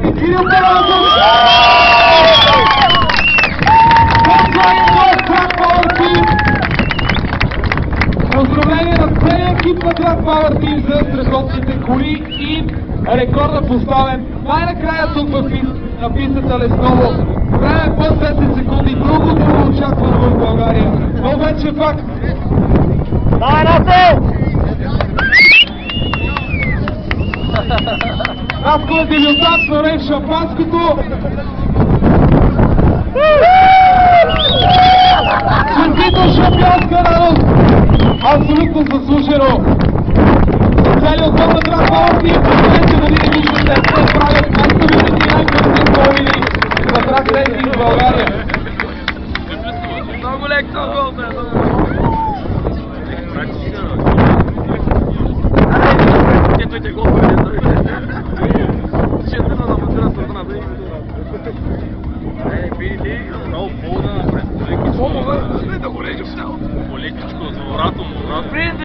ми Кирил Павлов! Поздравление на целия екип на Drag Power Team за страхотните коли и рекорда поставен най-накрая тук на пистата Лесново. Време под 10 секунди, дълго очаквано в България, но вече факт. Давай, Насо! Наско е дебютант, сварен шампанското. Честито шампионска радост! Абсолютно заслужено! Целият отбор на Drag Power Team, последните години виждате, те правят най-стабилните и най-бързите победи на Drag Racing в България. Много лек това гол, бе! Четвайте гол, бе! Четвайте на мъдра страна, бе! Видите?